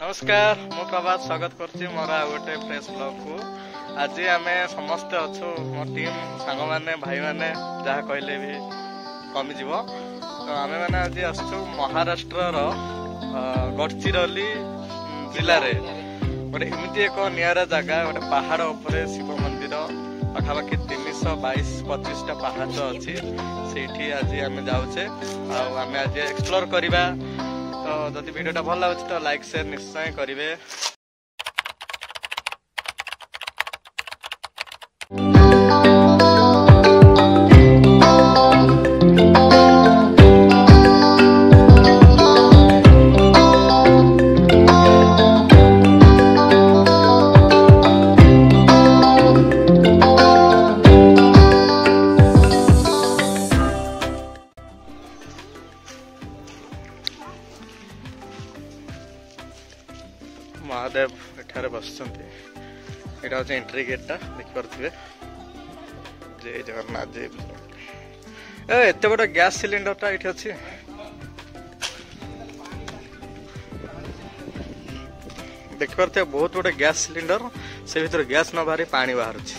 नमस्कार मु प्रभात स्वागत करछि मोर गोटे फ्रेश ब्लॉग को। आज आम समस्ते अच्छु मो टीम सांग माने भाई माने जहाँ कहले भी कमी जीव तो आम मैंने आज आसु महाराष्ट्र गडचिरोली जिले में गोटे एमती एक निरा जगह गोटे पहाड़ उपर शिव मंदिर पाखापाखि 322-25 पहाड़ अच्छी से आज आम जाऊे आम आज एक्सप्लोर करवा। तो जदि वीडियोटा भल लगे तो लाइक शेयर निश्चय करेंगे। महादेव एठारे बसचंती एटा होचे एंट्री गेटटा देखि परथिबे। जय जगन्नाथ जय एते बड़ गैस सिलिंडरटा एठी अछि। देखि परथे बहुत बड़ गैस सिलिंडर से भीतर गैस न बाहरी पानी बाहर अछि।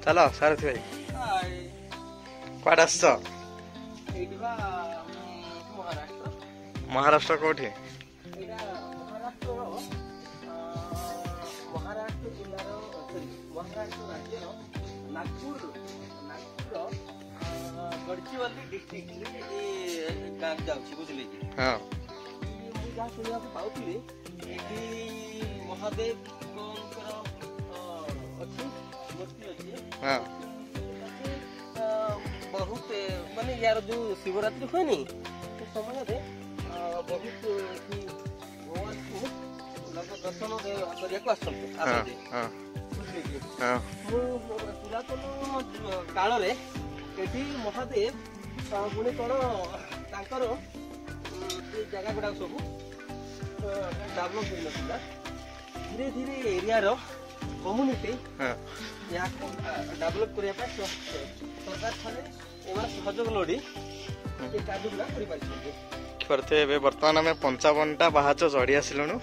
चलो सारथी भाई कौट आस महाराष्ट्र कौटी गडचिरोली डिस्ट्रिक्ट गाँव जाऊँ बुझे कि हाँ जहाँ शुणा पाऊली महादेव हाँ बहुत माने यार जो शिवरात्रि हुए नहीं तो समय बहुत भगवान को दर्शन करने पुरातन काल महादेव पुणी कौन जगह गुड़ा सब डेभलप होता धीरे धीरे एरिया कम्युनिटी डेभलप करने सरकार सहयोग लोड़ी करते बर्तमान आम 55टा पाहाच चढ़ी आसिलुणु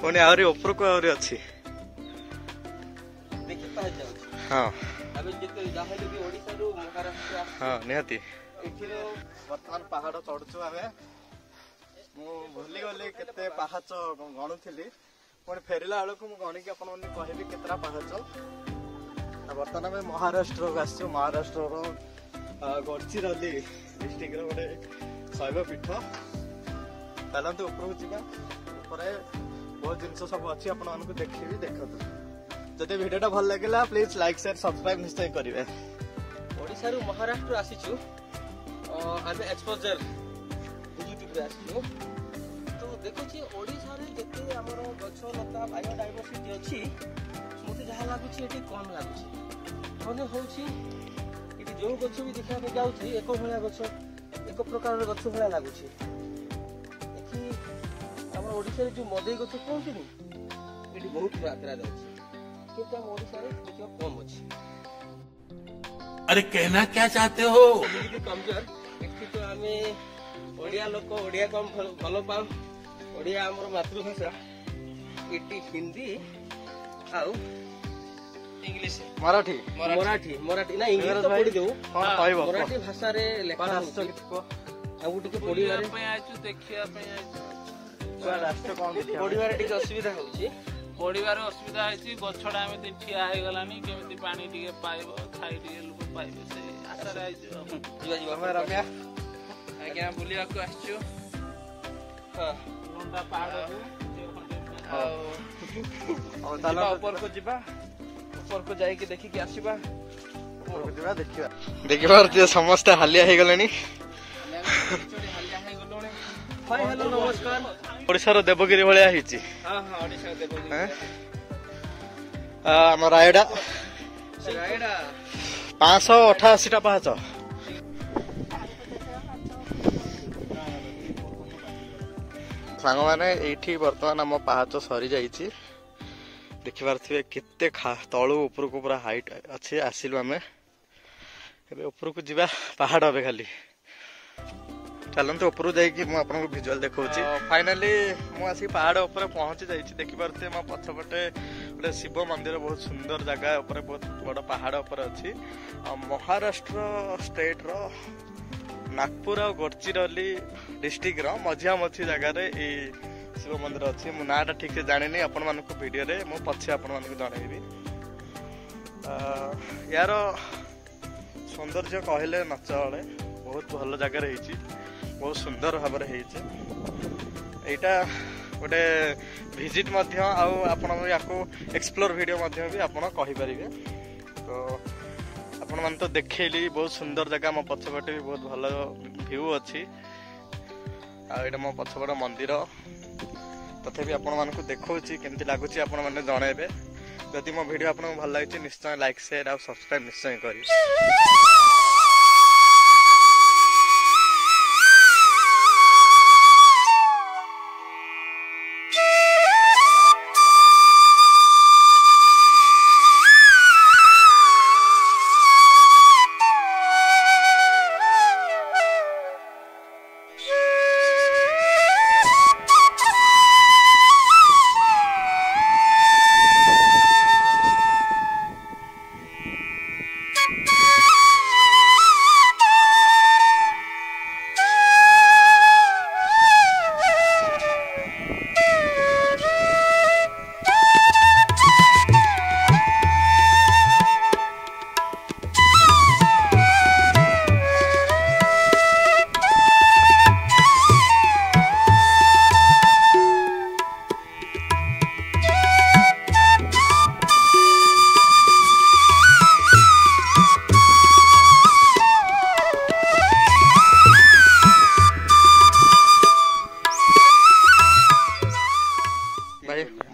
पुणी आहरी ऊपर को आहरी अच्छी हाँ हाँ निहाती बर्तमान पहाड़ चढ़ुचु आम मु भूली गली केते पाहाच गणुली पुणी फेरला बेलू मुझे गणिकी आपने कहबी केतरा पाहाच। बर्तमान आम महाराष्ट्र आसु महाराष्ट्र गडचिरोली डिस्ट्रिक्ट गोटे शैव पीठ चलते उपरକୁ ଯିବା ଉପରେ बहुत जिन सब अच्छी आपको देखी देखो जब वीडियोटा भल लगे प्लीज लाइक शेयर सब्सक्राइब निश्चय करेंगे। ओडिशा रु महाराष्ट्र आसीचु आम एक्सपोजर यूट्यूब रे आसीचु तो देखुची ओडिशा रे जते हमर गछ लता बायोडायवर्सिटी अछि मते जहा लागुची एठी कम लागुची मने होउची एठी जो गछ भी देखा पे जाउची एको भला गछ एक प्रकार रे गछ भला लागुची एठी हमर ओडिशा रे जो मदई गछ कोनती नी एठी बहुत मात्रा रे अछि किंतु हम ओडिशा रे देखियो कम अछि। अरे कहना क्या चाहते हो कमजोर एठी तो हमें ओडिया लोक ओडिया कम भलो पाऊ ओडिया हमर मातृभाषा एटी हिंदी आउ इंग्लिश मराठी मराठी मराठी ना इंग्लिश तो पढ़ी देऊ मराठी भाषा रे लेखा आउ टिके पढिबारे पे आछु देखिया पे आछु राष्ट्र कोन पढिबारे टिके असुविधा होउची पढिबारे असुविधा आछि गछडा में ठिया हे गलानी केमिति पानी टिके पाइबो खाइ टिके लोक पाइबो से आशा रे आइछु जीवा जीवा रम्या आज्ञा बुलिया को आछु हां लंडा पहाड़ और ताला ऊपर को जीवा ऊपर को जाई के देखि के आसीबा ऊपर को जीवा देखिबा देखिबार जे समस्त हालिया हे गलेनी हाय हेलो नमस्कार ओडिसा रो देवगिरी भलिया हिची हां हां ओडिसा रो देवगिरी हम रायडा 588 टा पाहाच सांग मैंने ये बर्तमान आम पाहाच सरी जाइए देखिपे केते तलू उपर को पूरा हाइट अच्छे आसिलु आम उपर को जा पहाड़ पे खाली चलते उपर जाकि मुझे भिजुआल देखा फाइनाली मुझे पहाड़ उपर पहुंची जाइए देखिपे मो पछपटे गोटे शिव मंदिर बहुत सुंदर जगह उपर बहुत बड़ पहाड़ उपर अच्छी महाराष्ट्र स्टेट रो नागपुर और गडचिरोली डिस्ट्रिक्ट रो मझिया मझी जगार शिव मंदिर अच्छी मो नाटा ठीक से जानी आपण मान वीडियो रे मो पछे आपण मान जनइबी यार सौंदर्य कहले न चले बहुत भल जगार बहुत सुंदर भाव यहाँ गोटे विजिट या एक्सप्लोर वीडियो भी आपड़ कहीपर तो आपण मान तो देखली बहुत सुंदर जगह मो पछपटे भी बहुत भल व्यू अच्छी आटा मो पछपट मंदिर तथापि आपण मान देखा केमती लगुच आपण मैंने जनइबे जदि मो वीडियो आपको भल लगी निश्चय लाइक शेयर और सब्सक्राइब निश्चय करें।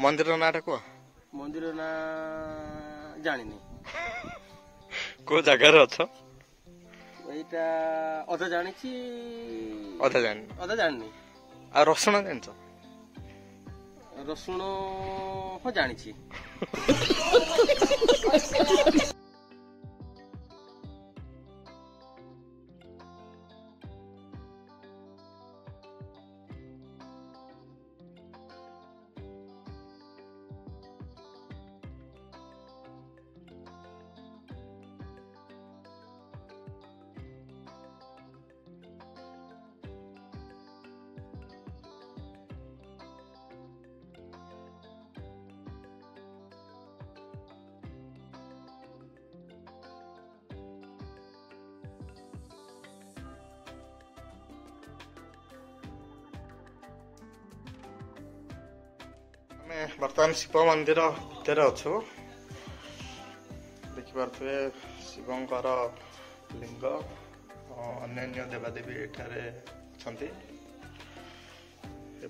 मंदिर नाटा कह मंदिर ना जानी को जगार अच्छा अधा जानी अधा जानी आ रसुण जान रसुण हाँ जानी बर्तमान शिव मंदिर भितर अच्छु देखिपे शिवंकर लिंग अन्य देवादेवी एठारे अछंती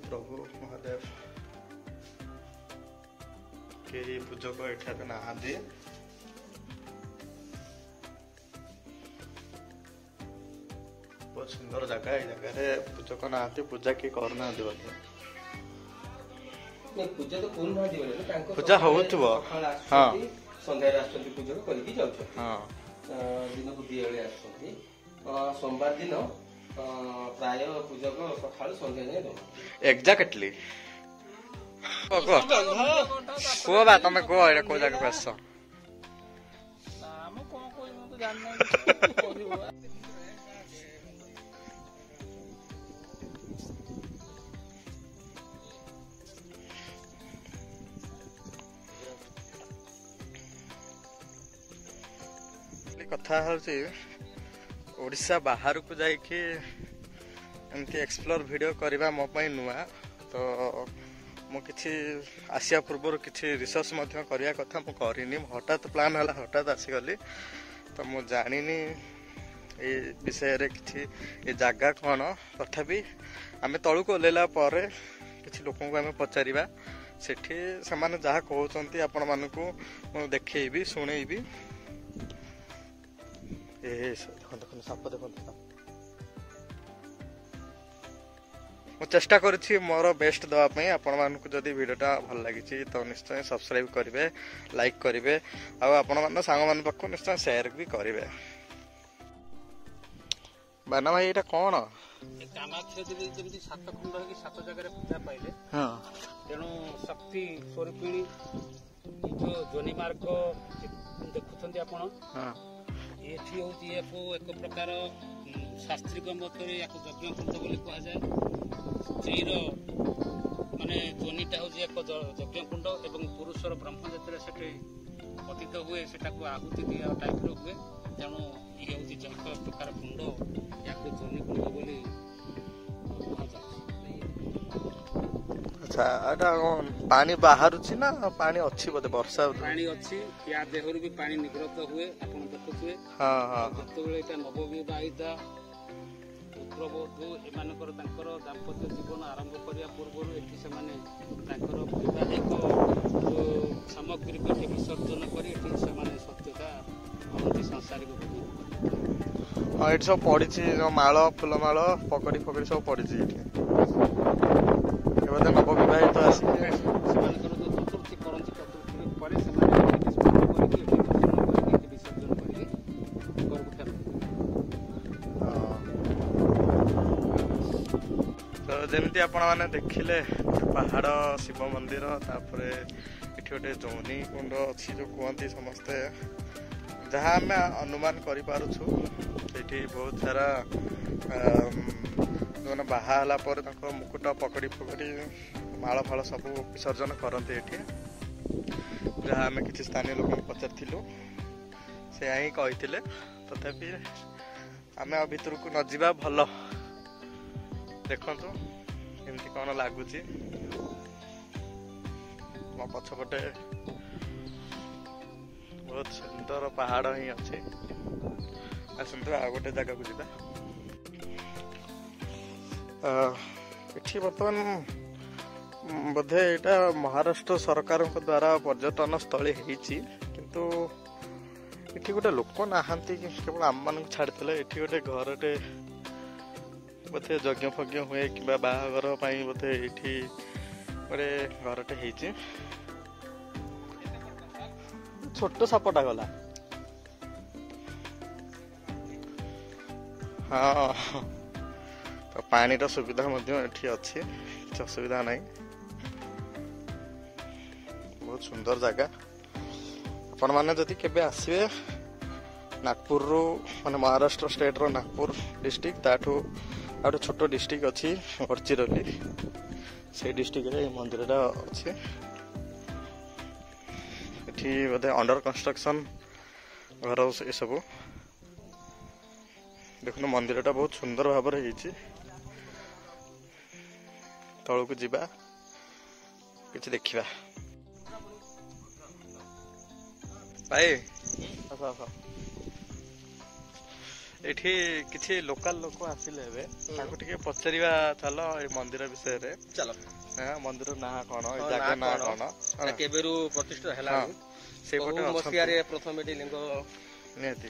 प्रभु महादेव कई पूजक एठारे नहांती बहुत सुंदर जगह ये जगह पूजक नहांती पूजा किए करना पूजा तो पूजा हो हाँ संध्यारे आसुच्च पूजा करके दिन को दिए सोमवार दिन प्राय पूजक सका संध्या जाए एक्जाक्टली कह बा तुम कह को जगह आस कथा ओडिशा बाहर को जाइए एमती एक्सप्लोर वीडियो करवा मो पाई नुआ तो मु किछि आसिया पूर्व किछि रिसर्च मध्य करिया कथा मु करिनी हठात प्लान हला हठात आसीगली तो मु जानिनी ए विषय रे किछि ए जागा कोन तथापि आमे तळु को लेला परे किछि लोकन को आमे पचारिबा सेठी समान जहा कहउचंती आपण मानकू देखैबी सुनैबी ए देखो देखो साप देखो ମୁଁ ଚେଷ୍ଟା କରିଛି ମୋର ବେଷ୍ଟ ଦେବା ପାଇଁ। ଆପଣମାନଙ୍କୁ ଯଦି ଭିଡ଼ିଓଟା ଭଲ ଲାଗିଛି ତ ନିଶ୍ଚୟ ସବସ୍କ୍ରାଇବ୍ କରିବେ, ଲାଇକ୍ କରିବେ, ଆଉ ଆପଣମାନଙ୍କ ସାଙ୍ଗମାନଙ୍କ ପାଖକୁ ନିଶ୍ଚୟ ସେୟାର ବି କରିବେ। ବାନା ଭାଇ ଏଇଟା କ'ଣ? କାମାକ୍ଷା ଦେବୀ ଯେମିତି 7 ଖଣ୍ଡ ହେଇକି 7 ଜାଗାରେ ପୂଜା ପାଇଲେ, ହଁ ତେଣୁ ଶକ୍ତି ସ୍ୱରୂପିଣୀ ଯୋଉ ଯୋନି ମାର୍ଗ ଦେଖୁଛନ୍ତି ଆପଣ, ହଁ ଏଠି ହେଉଛି ୟାକୁ ଏକ ପ୍ରକାର ଶାସ୍ତ୍ରୀଙ୍କ ମତରେ ୟାକୁ ଯଜ୍ଞକୁଣ୍ଡ ବୋଲି କୁହାଯାଏ। ସ୍ତ୍ରୀର ମାନେ ଯୋନିଟା ହେଉଛି ଏକ ଯଜ୍ଞକୁଣ୍ଡ ଏବଂ ପୁରୁଷର ବ୍ରହ୍ମ ଯେତେବେଳେ ସେଠି ପତିତ ହୁଏ ସେଟାକୁ ଆହୁତି ଦିଆ ଟାଇପ୍ର ହୁଏ। ତେଣୁ ଇଏ ହେଉଛି ଏକ ପ୍ରକାର କୁଣ୍ଡ, ୟାକୁ ଯୋନି କୁଣ୍ଡ ବୋଲି କୁହାଯାଉଛି। ଆଚ୍ଛା, ଏଇଟା ପାଣି ବାହାରୁଛି ନା ପାଣି ଅଛି ବୋଧେ? ବର୍ଷା ପାଣି ଅଛି, ୟା ଦେହରୁ ବି ପାଣି ନିଗ୍ରତ ହୁଏ, ଆପଣ ଦେଖୁଥିବେ। ହଁ ହଁ ଯେତେବେଳେ ଏଇଟା ନବବିବାହିତା ପୁତ୍ରବଧୂ ଏମାନଙ୍କର ତାଙ୍କର ଦାମ୍ପତ୍ୟ ଜୀବନ ଆରମ୍ଭ କରିବା ପୂର୍ବରୁ ଏଠି ସେମାନେ ତାଙ୍କର ବୈବାହିକ ସାମଗ୍ରୀକୁ ଏଠି ବିସର୍ଜନ କରି ଏଠି ସେମାନେ ସତ୍ୟତା କରନ୍ତି ସଂସାରିକ ଭୋଗ। ହଁ ଏଠି ସବୁ ପଡ଼ିଛି, ମାଳ, ଫୁଲମାଳ, ପକଡ଼ି ଫକଡ଼ି ସବୁ ପଡ଼ିଛି ଏଠି। ବୋଧେ ନବବିବାହିତ ଆସିଛି। ସେମାନଙ୍କର ଯୋଉ ଚତୁର୍ଥୀ କରନ୍ତି, ଚତୁର୍ଥୀ ପରେ ସେମାନେ ଏଠି ସ୍ନାନ କରିକି ଏଠି ଦର୍ଶନ କରିକି ଏଠି ବିସର୍ଜନ କରିକି ଘରକୁ ଫେରନ୍ତି। ତ ଯେମିତି ଆପଣମାନେ ଦେଖିଲେ ପାହାଡ଼, ଶିବ ମନ୍ଦିର, ତାପରେ ଏଠି ଗୋଟେ ଯୌନି କୁଣ୍ଡ ଅଛି ଯେଉଁ କୁହନ୍ତି ସମସ୍ତେ, ଯାହା ଆମେ ଅନୁମାନ କରିପାରୁଛୁ। ଏଠି ବହୁତ ସାରା ଯେଉଁମାନେ ବାହା ହେଲା ପରେ ତାଙ୍କ ମୁକୁଟ, ପକଡ଼ି ଫକଡ଼ି, ମାଳ ଫାଳ ସବୁ ବିସର୍ଜନ କରନ୍ତି ଏଠି। ଯାହା ଆମେ କିଛି ସ୍ଥାନୀୟ ଲୋକଙ୍କୁ ପଚାରିଥିଲୁ, ସେୟା ହିଁ କହିଥିଲେ। ତଥାପି ଆମେ ଆଉ ଭିତରକୁ ନ ଯିବା ଭଲ। ଦେଖନ୍ତୁ କେମିତି କ'ଣ ଲାଗୁଛି। ମୋ ପଛପଟେ ବହୁତ ସୁନ୍ଦର ପାହାଡ଼ ହିଁ ଅଛି। ଆସନ୍ତୁ ଆଉ ଗୋଟେ ଜାଗାକୁ ଯିବା। ଏଠି ବର୍ତ୍ତମାନ ବୋଧେ ଏଇଟା ମହାରାଷ୍ଟ୍ର ସରକାରଙ୍କ ଦ୍ୱାରା ପର୍ଯ୍ୟଟନ ସ୍ଥଳୀ ହେଇଛି, କିନ୍ତୁ ଏଠି ଗୋଟେ ଲୋକ ନାହାନ୍ତି, କେବଳ ଆମମାନଙ୍କୁ ଛାଡ଼ିଥିଲେ। ଏଠି ଗୋଟେ ଘରଟେ ବୋଧେ ଯଜ୍ଞ ଫଜ୍ଞ ହୁଏ କିମ୍ବା ବାହାଘର ପାଇଁ ବୋଧେ ଏଇଠି ଗୋଟେ ଘରଟେ ହେଇଛି। ଛୋଟ ସାପଟା ଗଲା। ହଁ, ତ ପାଣିର ସୁବିଧା ମଧ୍ୟ ଏଠି ଅଛି, କିଛି ଅସୁବିଧା ନାହିଁ। ବହୁତ ସୁନ୍ଦର ଜାଗା। ଆପଣମାନେ ଯଦି କେବେ ଆସିବେ ନାଗପୁରରୁ, ମାନେ ମହାରାଷ୍ଟ୍ର ଷ୍ଟେଟ୍ର ନାଗପୁର ଡିଷ୍ଟ୍ରିକ୍ଟ, ତାଠୁ ଆଉ ଗୋଟେ ଛୋଟ ଡିଷ୍ଟ୍ରିକ୍ଟ ଅଛି ଗଡ଼ଚିରୋଲି, ସେଇ ଡିଷ୍ଟ୍ରିକ୍ଟରେ ଏଇ ମନ୍ଦିରଟା ଅଛି। ଏଠି ବୋଧେ ଅଣ୍ଡର କନଷ୍ଟ୍ରକ୍ସନ୍ ଘର ଏସବୁ। ଦେଖନ୍ତୁ ମନ୍ଦିରଟା ବହୁତ ସୁନ୍ଦର ଭାବରେ ହେଇଛି। ତଳକୁ ଯିବା, କିଛି ଦେଖିବା। ଭାଇ ଆସ ଆସ। ଏଠି କିଛି ଲୋକାଲ ଲୋକ ଆସିଲେ ଏବେ, ତାଙ୍କୁ ଟିକେ ପଚାରିବା ଚାଲ ଏଇ ମନ୍ଦିର ବିଷୟରେ। ଚାଲ। ମନ୍ଦିର ନାଁ କ'ଣ, ଏ ଜାଗା ନାଁ କ'ଣ, କେବେରୁ ପ୍ରତିଷ୍ଠା ହେଲା, ସେଇପଟେ ମସିହାରେ ପ୍ରଥମେ ଏଠି ଲିଙ୍ଗ ନିହାତି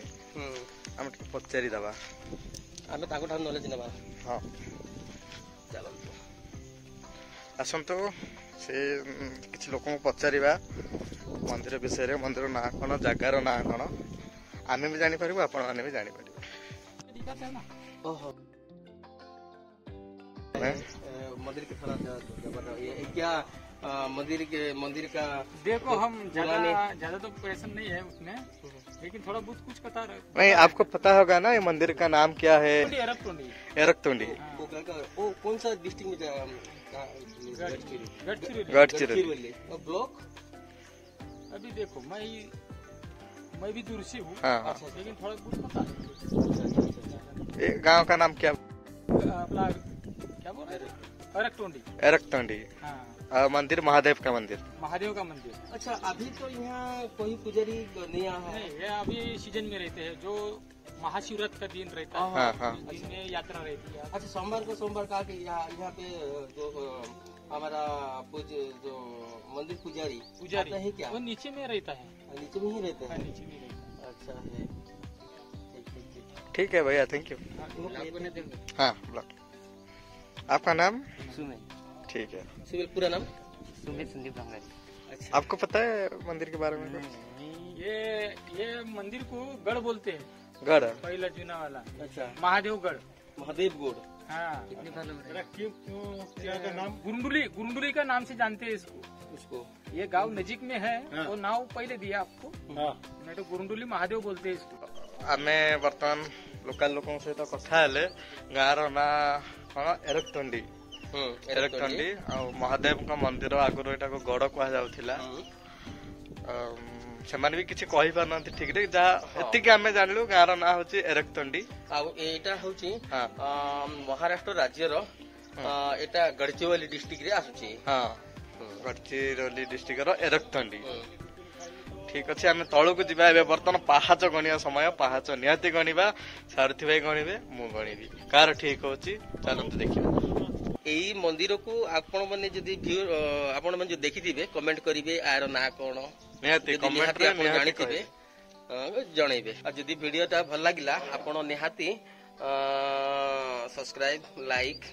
ଆମେ ଟିକେ ପଚାରିଦେବା। ଆମେ ତାଙ୍କଠାରୁ ନଲେଜ ନେବା। ହଁ ଚାଲନ୍ତୁ, ଆସନ୍ତୁ ସେ କିଛି ଲୋକଙ୍କୁ ପଚାରିବା ମନ୍ଦିର ବିଷୟରେ। ମନ୍ଦିର ନାଁ କ'ଣ, ଜାଗାର ନାଁ କ'ଣ, ଆମେ ବି ଜାଣିପାରିବୁ, ଆପଣମାନେ ବି ଜାଣିପାରିବେ। मंदिर के थोड़ा क्या मंदिर का देखो, हम ज्यादा तो पैसन नहीं है उसमें, लेकिन थोड़ा बहुत कुछ पता नहीं। आपको पता होगा ना ये मंदिर का नाम क्या है? एरकतुंडी। वो कौन सा डिस्ट्रिक्ट में? गढ़चिरौली ब्लॉक। अभी देखो मैं भी दूर से हूँ, हाँ। लेकिन थोड़ा बहुत पता है। गांव का नाम क्या? अपना क्या बोल रहे? एरकतुंडी। मंदिर महादेव का मंदिर। अच्छा, अभी तो यहाँ कोई पुजारी नहीं आया है? नहीं, ये अभी सीजन में रहते हैं, जो महाशिवरात्रि का दिन रहता है, इसमें यात्रा रहती है। अच्छा, सोमवार का यहाँ पे जो हमारा जो मंदिर पुजारी है क्या? वो नीचे में रहता है। नीचे में ही रहता है? नीचे में रहता है। अच्छा है, ठीक है भैया, थैंक यू। हाँ ब्लॉक। आपका नाम? सुमेर। ठीक है। सिविल पूरा नाम? सुमेर संदीप रंगारी। अच्छा, आपको पता है मंदिर के बारे में? ये मंदिर को गढ़ बोलते हैं, गढ़ पहला चुना वाला अच्छा, महादेव गढ़। महादेव गोड़। हाँ, कितनी फॉलो है? क्या नाम? गुरुंडुली का नाम से जानते हैं इसको। उसको ये गांव नजीक में है, वो नाम पहले दिया आपको, हाँ नहीं तो गुरुंडुली महादेव बोलते हैं इसको। आमे वर्तमान लोकल लोक सहित कथा हेले गाँव ना कौन एरकतंडी एरकतंडी आ महादेव मंदिर आगुरी एटा गड़ कह जाउथिला। ସେମାନେ ବି କିଛି କହିପାରୁନାହାନ୍ତି ଠିକ ରେ, ଯାହା ଏତିକି ଆମେ ଜାଣିଲୁ ଗାଁର ନାଁ ହଉଛି ଏରକତଣ୍ଡି। ଆଉ ଏଇଟା ହଉଛି ମହାରାଷ୍ଟ୍ର ରାଜ୍ୟର ଏଇଟା ଗଡଚିରୋଲି ଡିଷ୍ଟ୍ରିକ୍ଟ ରେ ଆସୁଛି। ହଁ, ଗଡଚିରୋଲି ଡିଷ୍ଟ୍ରିକ୍ଟ ର ଏରକତଣ୍ଡି। ଠିକ ଅଛି, ଆମେ ତଳକୁ ଯିବା ଏବେ। ବର୍ତ୍ତମାନ ପାହାଚ ଗଣିବା ସମୟ। ପାହାଚ ନିହାତି ଗଣିବା, ସାରଥୀ ଭାଇ ଗଣିବେ, ମୁଁ ଗଣିବି, କାହାର ଠିକ ହଉଛି ଚାଲନ୍ତୁ ଦେଖିବା। ଏଇ ମନ୍ଦିରକୁ ଆପଣ ମାନେ ଯଦି ଆପଣ ମାନେ ଯଦି ଦେଖିଥିବେ କମେଣ୍ଟ କରିବେ ଆର ନାଁ କଣ, ନିହାତି ଯଦି କମେଣ୍ଟ ନିହାତି ରେ ଆପଣ ନିହାତି ଜାଣିଥିବେ ଜଣେଇବେ। ଆଉ ଯଦି ଭିଡିଓଟା ଭଲ ଲାଗିଲା ଆପଣ ନିହାତି ସବସ୍କ୍ରାଇବ, ଲାଇକ୍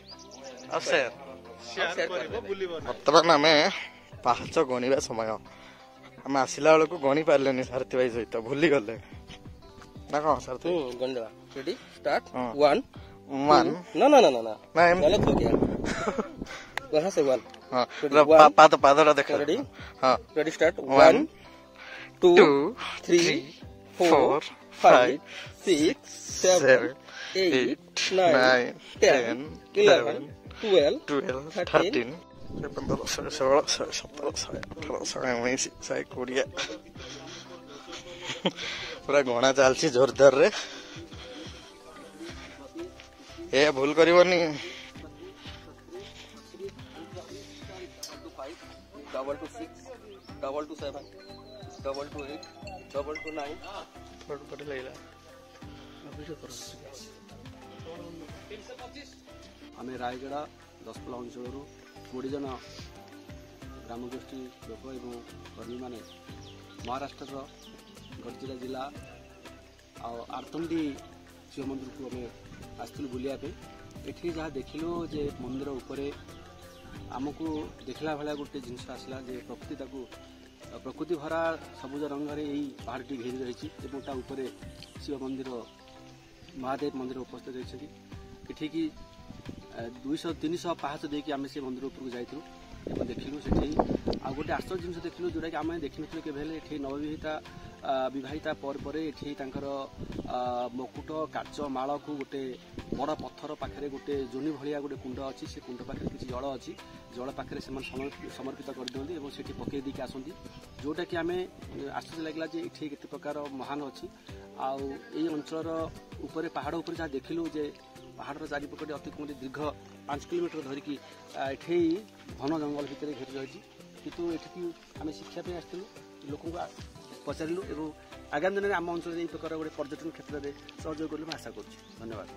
ଆଉ ସେୟାର। ବର୍ତ୍ତମାନ ଆମେ ପାହାଚ ଗଣିବା ସମୟ। ଆମେ ଆସିଲା ବେଳକୁ ଗଣି ପାରିଲେନି ସାରଥୀ ଭାଇ ସହିତ, ଭୁଲି ଗଲେ ନା କଣ ସାରଥୀ? ଗଣିଦେବା। Ready start. हाँ। 1 1 ना ना ना ना ना ना एम गलत हो गया। वहां से 1 हां One. पादरा देखा। रेडी हां, रेडी स्टार्ट। 1 2 2 3 4 4 5 5 6 7 8 9 10 11 12 12 13 15 16 17 18 19 20 पूरा गणा चलती जोरदार रे। ए भूल करबनी। 226 227 228 229 आम रायगड़ा दशपल्ला अंचल 20 जन ग्रामगोष्ठी लोक एवं कर्मी मैंने महाराष्ट्र गढ़चिरा जिला आरतंडी शिव मंदिर को आम आसलु बुलायापे। ये जहाँ देखिलु जे मंदिर उपरे आमको देखला भाया गोटे जिनस आसला जे प्रकृति भरा सबुज रंगर यही पहाड़ी घेरी रही उपरे शिव मंदिर महादेव मंदिर उपस्थित रही। ये 200-300 पहाच देकी आम से मंदिर उपरको जाइलु देखिलु। से गोटे आश्चर्य जिन देखिलु जोटा कि आम देखी नी के विवाहिता पर ये मकुट काच माल को गोटे बड़ पत्थर पाखे गोटे जोनी भाया गोटे कुंड अच्छी से कुंड पाखे किसी जल अच्छी जल पाखे समर्पित कर दिखती और से पकई देकी आसती जोटा कि आम आश्चर्य लगे जे ये केते प्रकार महान अच्छी आउ अंचल उपरे पहाड़ उपर जहाँ देखिलु जे पहाड़ चारिपटे अति कम दीर्घ 5 किलोमीटर धरिकी ये घन जंगल भितर घेरी रही। कितु ये आम शिक्षापी आसलु लोक पचारू और आगामी दिन में आम अंचल प्रकार गोटे पर्यटन क्षेत्र में सहयोग करें आशा करुँ। धन्यवाद।